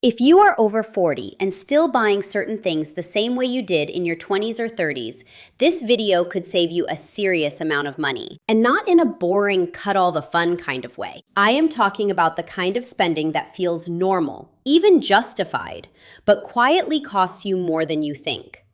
If you are over 40 and still buying certain things the same way you did in your 20s or 30s, this video could save you a serious amount of money. And not in a boring, cut all the fun kind of way. I am talking about the kind of spending that feels normal, even justified, but quietly costs you more than you think.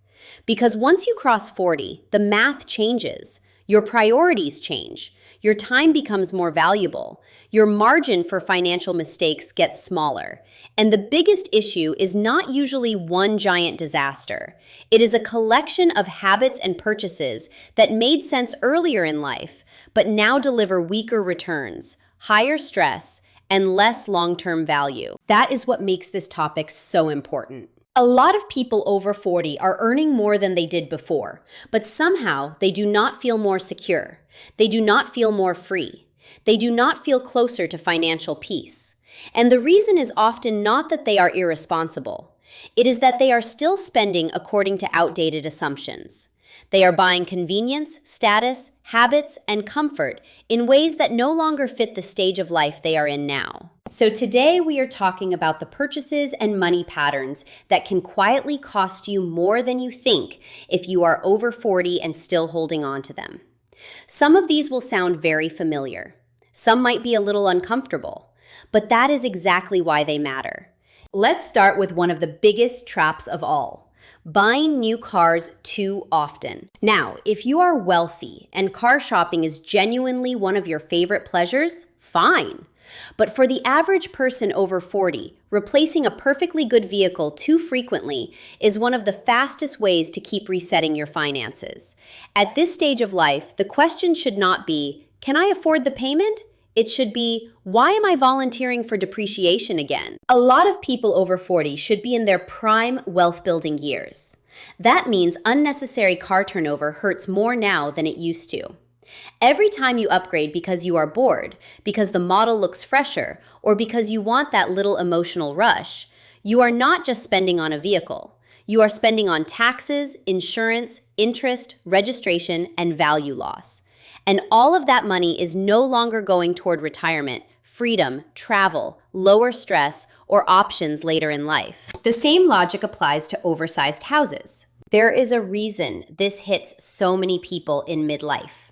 Because once you cross 40, the math changes. Your priorities change. Your time becomes more valuable. Your margin for financial mistakes gets smaller. And the biggest issue is not usually one giant disaster. It is a collection of habits and purchases that made sense earlier in life, but now deliver weaker returns, higher stress, and less long-term value. That is what makes this topic so important. A lot of people over 40 are earning more than they did before, but somehow they do not feel more secure. They do not feel more free. They do not feel closer to financial peace. And the reason is often not that they are irresponsible. It is that they are still spending according to outdated assumptions. They are buying convenience, status, habits, and comfort in ways that no longer fit the stage of life they are in now. So today we are talking about the purchases and money patterns that can quietly cost you more than you think if you are over 40 and still holding on to them. Some of these will sound very familiar. Some might be a little uncomfortable, but that is exactly why they matter. Let's start with one of the biggest traps of all. Buying new cars too often. Now, if you are wealthy and car shopping is genuinely one of your favorite pleasures, fine. But for the average person over 40, replacing a perfectly good vehicle too frequently is one of the fastest ways to keep resetting your finances. At this stage of life, the question should not be, can I afford the payment? It should be, why am I volunteering for depreciation again? A lot of people over 40 should be in their prime wealth-building years. That means unnecessary car turnover hurts more now than it used to. Every time you upgrade because you are bored, because the model looks fresher, or because you want that little emotional rush, you are not just spending on a vehicle. You are spending on taxes, insurance, interest, registration, and value loss. And all of that money is no longer going toward retirement, freedom, travel, lower stress, or options later in life. The same logic applies to oversized houses. There is a reason this hits so many people in midlife.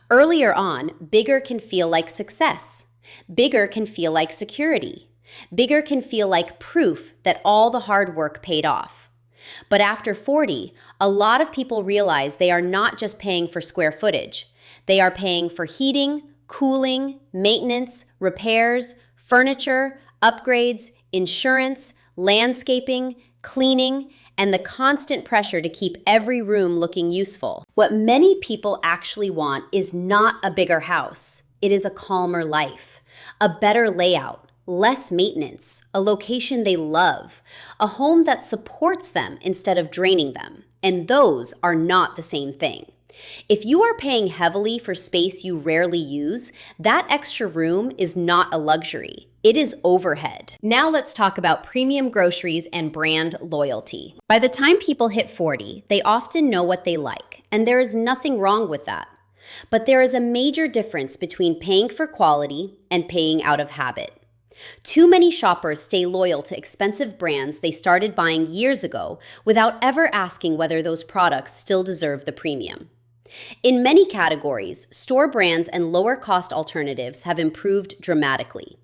Earlier on, bigger can feel like success. Bigger can feel like security. Bigger can feel like proof that all the hard work paid off. But after 40, a lot of people realize they are not just paying for square footage. They are paying for heating, cooling, maintenance, repairs, furniture, upgrades, insurance, landscaping, cleaning, and the constant pressure to keep every room looking useful. What many people actually want is not a bigger house. It is a calmer life, a better layout, less maintenance, a location they love, a home that supports them instead of draining them. And those are not the same thing. If you are paying heavily for space you rarely use, that extra room is not a luxury. It is overhead. Now let's talk about premium groceries and brand loyalty. By the time people hit 40, they often know what they like, and there is nothing wrong with that. But there is a major difference between paying for quality and paying out of habit. Too many shoppers stay loyal to expensive brands they started buying years ago without ever asking whether those products still deserve the premium. In many categories, store brands and lower-cost alternatives have improved dramatically.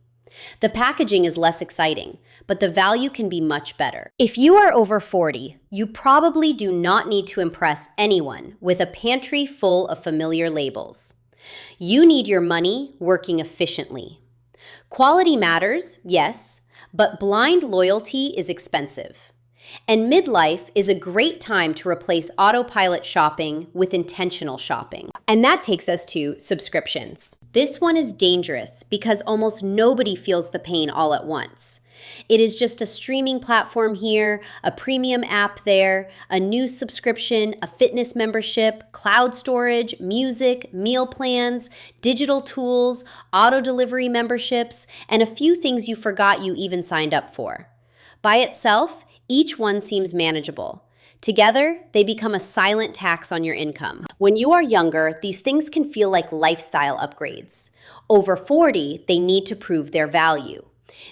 The packaging is less exciting, but the value can be much better. If you are over 40, you probably do not need to impress anyone with a pantry full of familiar labels. You need your money working efficiently. Quality matters, yes, but blind loyalty is expensive. And midlife is a great time to replace autopilot shopping with intentional shopping. And that takes us to subscriptions. This one is dangerous because almost nobody feels the pain all at once. It is just a streaming platform here, a premium app there, a news subscription, a fitness membership, cloud storage, music, meal plans, digital tools, auto delivery memberships, and a few things you forgot you even signed up for. By itself, each one seems manageable. Together, they become a silent tax on your income. When you are younger, these things can feel like lifestyle upgrades. Over 40, they need to prove their value.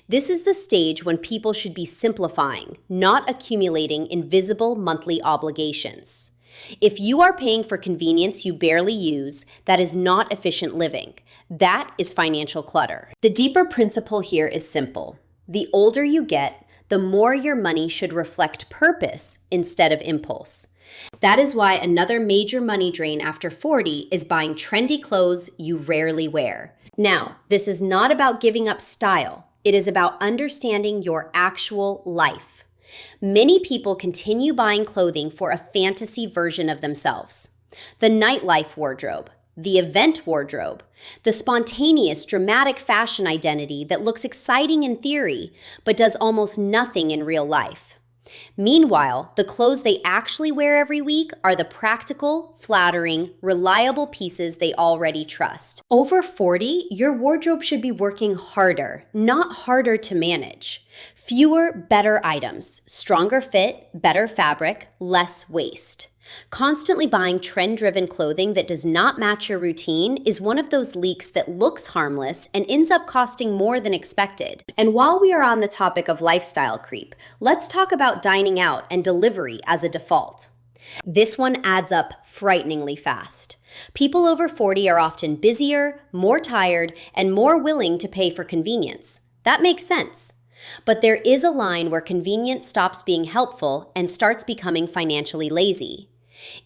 This is the stage when people should be simplifying, not accumulating invisible monthly obligations. If you are paying for convenience you barely use, that is not efficient living. That is financial clutter. The deeper principle here is simple. The older you get, the more your money should reflect purpose instead of impulse. That is why another major money drain after 40 is buying trendy clothes you rarely wear. Now, this is not about giving up style. It is about understanding your actual life. Many people continue buying clothing for a fantasy version of themselves. The nightlife wardrobe, the event wardrobe, the spontaneous, dramatic fashion identity that looks exciting in theory, but does almost nothing in real life. Meanwhile, the clothes they actually wear every week are the practical, flattering, reliable pieces they already trust. Over 40, your wardrobe should be working harder, not harder to manage. Fewer, better items, stronger fit, better fabric, less waste. Constantly buying trend-driven clothing that does not match your routine is one of those leaks that looks harmless and ends up costing more than expected. And while we are on the topic of lifestyle creep, let's talk about dining out and delivery as a default. This one adds up frighteningly fast. People over 40 are often busier, more tired, and more willing to pay for convenience. That makes sense. But there is a line where convenience stops being helpful and starts becoming financially lazy.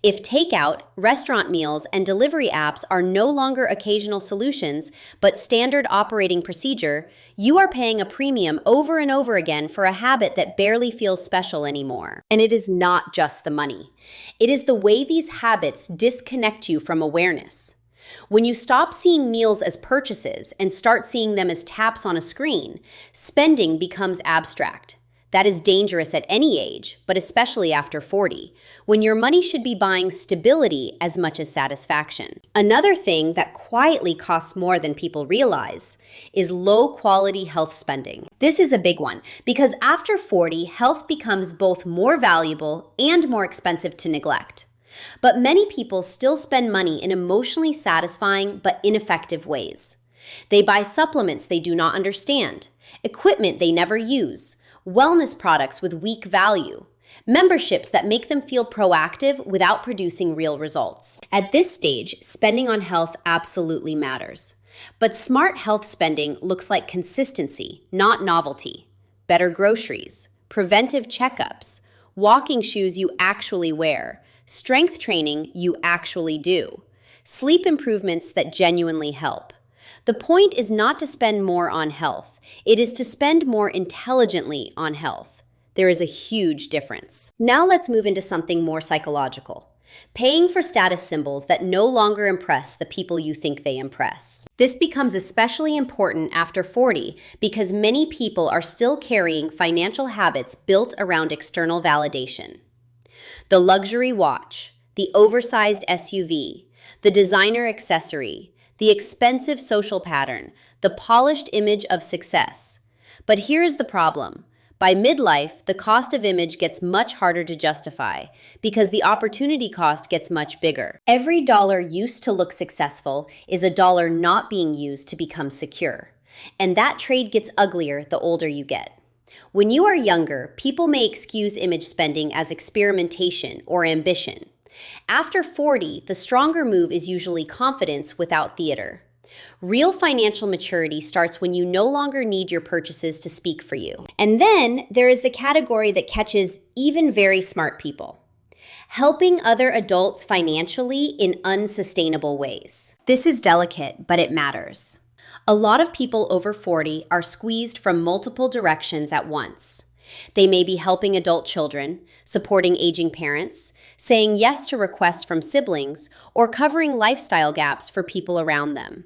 If takeout, restaurant meals, and delivery apps are no longer occasional solutions, but standard operating procedure, you are paying a premium over and over again for a habit that barely feels special anymore. And it is not just the money. It is the way these habits disconnect you from awareness. When you stop seeing meals as purchases and start seeing them as taps on a screen, spending becomes abstract. That is dangerous at any age, but especially after 40, when your money should be buying stability as much as satisfaction. Another thing that quietly costs more than people realize is low-quality health spending. This is a big one, because after 40, health becomes both more valuable and more expensive to neglect. But many people still spend money in emotionally satisfying but ineffective ways. They buy supplements they do not understand, equipment they never use, wellness products with weak value, memberships that make them feel proactive without producing real results. At this stage, spending on health absolutely matters. But smart health spending looks like consistency, not novelty. Better groceries, preventive checkups, walking shoes you actually wear, strength training you actually do, sleep improvements that genuinely help. The point is not to spend more on health. It is to spend more intelligently on health. There is a huge difference. Now let's move into something more psychological. Paying for status symbols that no longer impress the people you think they impress. This becomes especially important after 40 because many people are still carrying financial habits built around external validation. The luxury watch, the oversized SUV, the designer accessory, the expensive social pattern, the polished image of success. But here is the problem. By midlife, the cost of image gets much harder to justify because the opportunity cost gets much bigger. Every dollar used to look successful is a dollar not being used to become secure. And that trade gets uglier the older you get. When you are younger, people may excuse image spending as experimentation or ambition. After 40, the stronger move is usually confidence without theater. Real financial maturity starts when you no longer need your purchases to speak for you. And then there is the category that catches even very smart people. Helping other adults financially in unsustainable ways. This is delicate, but it matters. A lot of people over 40 are squeezed from multiple directions at once. They may be helping adult children, supporting aging parents, saying yes to requests from siblings, or covering lifestyle gaps for people around them.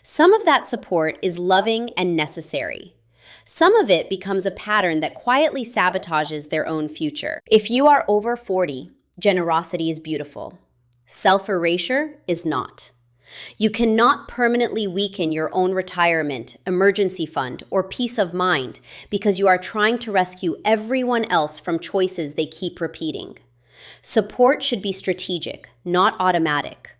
Some of that support is loving and necessary. Some of it becomes a pattern that quietly sabotages their own future. If you are over 40, generosity is beautiful. Self-erasure is not. You cannot permanently weaken your own retirement, emergency fund, or peace of mind because you are trying to rescue everyone else from choices they keep repeating. Support should be strategic, not automatic.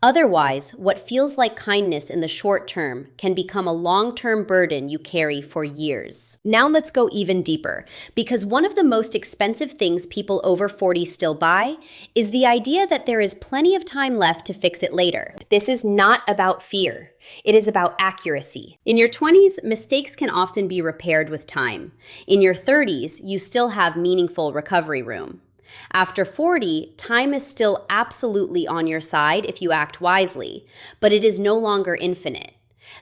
Otherwise, what feels like kindness in the short term can become a long-term burden you carry for years. Now let's go even deeper, because one of the most expensive things people over 40 still buy is the idea that there is plenty of time left to fix it later. This is not about fear. It is about accuracy. In your 20s, mistakes can often be repaired with time. In your 30s, you still have meaningful recovery room. After 40, time is still absolutely on your side if you act wisely, but it is no longer infinite.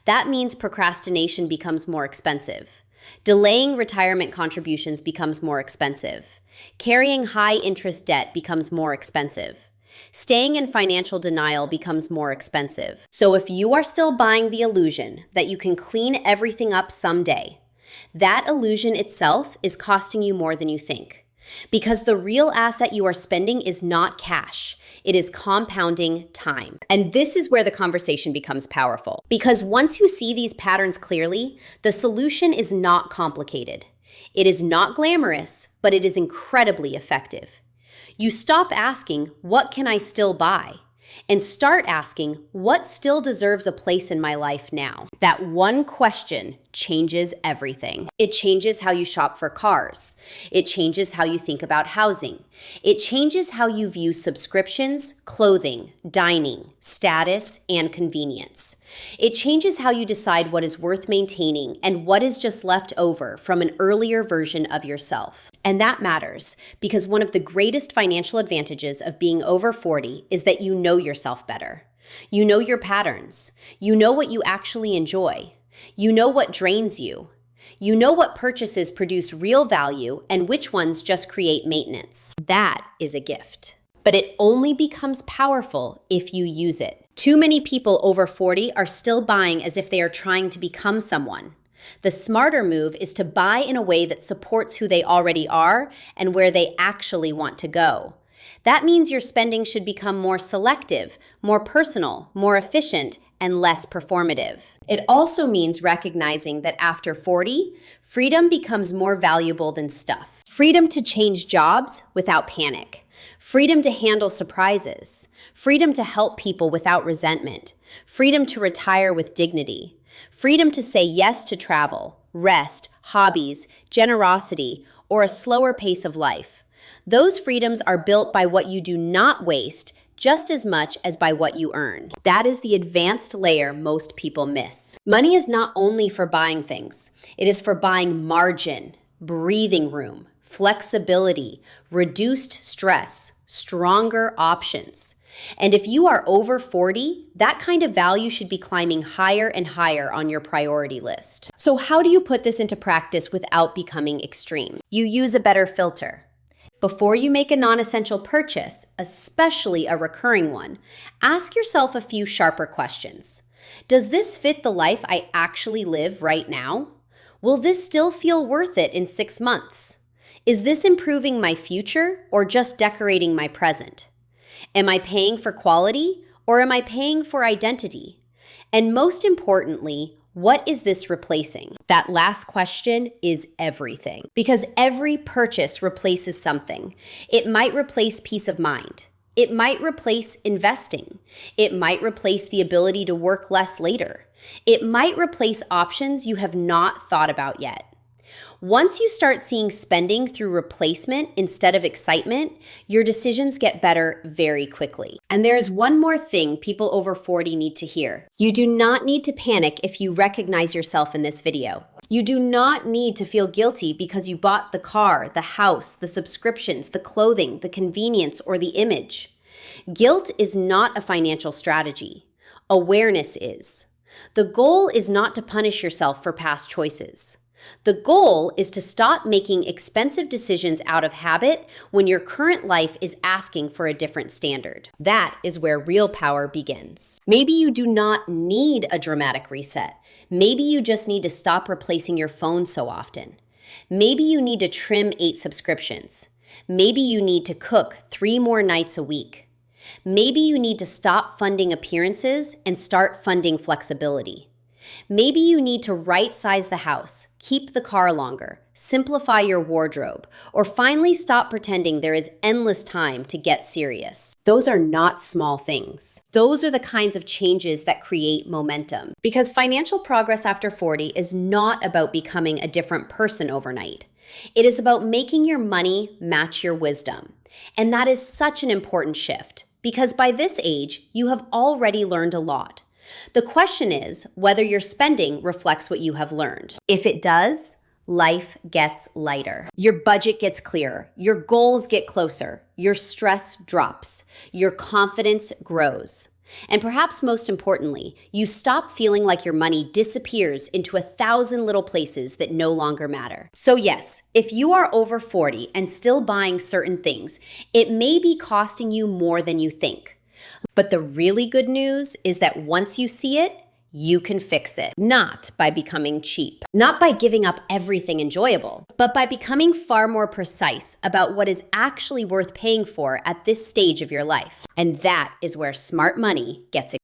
That means procrastination becomes more expensive. Delaying retirement contributions becomes more expensive. Carrying high-interest debt becomes more expensive. Staying in financial denial becomes more expensive. So if you are still buying the illusion that you can clean everything up someday, that illusion itself is costing you more than you think. Because the real asset you are spending is not cash. It is compounding time. And this is where the conversation becomes powerful. Because once you see these patterns clearly, the solution is not complicated. It is not glamorous, but it is incredibly effective. You stop asking, what can I still buy? And start asking, what still deserves a place in my life now? That one question changes everything. It changes how you shop for cars. It changes how you think about housing. It changes how you view subscriptions, clothing, dining, status, and convenience. It changes how you decide what is worth maintaining and what is just left over from an earlier version of yourself. And that matters because one of the greatest financial advantages of being over 40 is that you know yourself better. You know your patterns. You know what you actually enjoy. You know what drains you. You know what purchases produce real value and which ones just create maintenance. That is a gift. But it only becomes powerful if you use it. Too many people over 40 are still buying as if they are trying to become someone. The smarter move is to buy in a way that supports who they already are and where they actually want to go. That means your spending should become more selective, more personal, more efficient, and less performative. It also means recognizing that after 40, freedom becomes more valuable than stuff. Freedom to change jobs without panic. Freedom to handle surprises. Freedom to help people without resentment. Freedom to retire with dignity. Freedom to say yes to travel, rest, hobbies, generosity, or a slower pace of life. Those freedoms are built by what you do not waste just as much as by what you earn. That is the advanced layer most people miss. Money is not only for buying things. It is for buying margin, breathing room, flexibility, reduced stress, stronger options. And if you are over 40, that kind of value should be climbing higher and higher on your priority list. So how do you put this into practice without becoming extreme? You use a better filter. Before you make a non-essential purchase, especially a recurring one, ask yourself a few sharper questions. Does this fit the life I actually live right now? Will this still feel worth it in 6 months? Is this improving my future or just decorating my present? Am I paying for quality or am I paying for identity? And most importantly, what is this replacing? That last question is everything. Because every purchase replaces something. It might replace peace of mind. It might replace investing. It might replace the ability to work less later. It might replace options you have not thought about yet. Once you start seeing spending through replacement instead of excitement, your decisions get better very quickly. And there's one more thing people over 40 need to hear. You do not need to panic if you recognize yourself in this video. You do not need to feel guilty because you bought the car, the house, the subscriptions, the clothing, the convenience, or the image. Guilt is not a financial strategy. Awareness is. The goal is not to punish yourself for past choices. The goal is to stop making expensive decisions out of habit when your current life is asking for a different standard. That is where real power begins. Maybe you do not need a dramatic reset. Maybe you just need to stop replacing your phone so often. Maybe you need to trim 8 subscriptions. Maybe you need to cook 3 more nights a week. Maybe you need to stop funding appearances and start funding flexibility. Maybe you need to right-size the house, keep the car longer, simplify your wardrobe, or finally stop pretending there is endless time to get serious. Those are not small things. Those are the kinds of changes that create momentum. Because financial progress after 40 is not about becoming a different person overnight. It is about making your money match your wisdom. And that is such an important shift, because by this age, you have already learned a lot. The question is whether your spending reflects what you have learned. If it does, life gets lighter. Your budget gets clearer. Your goals get closer. Your stress drops. Your confidence grows. And perhaps most importantly, you stop feeling like your money disappears into 1,000 little places that no longer matter. So yes, if you are over 40 and still buying certain things, it may be costing you more than you think. But the really good news is that once you see it, you can fix it. Not by becoming cheap, not by giving up everything enjoyable, but by becoming far more precise about what is actually worth paying for at this stage of your life. And that is where smart money gets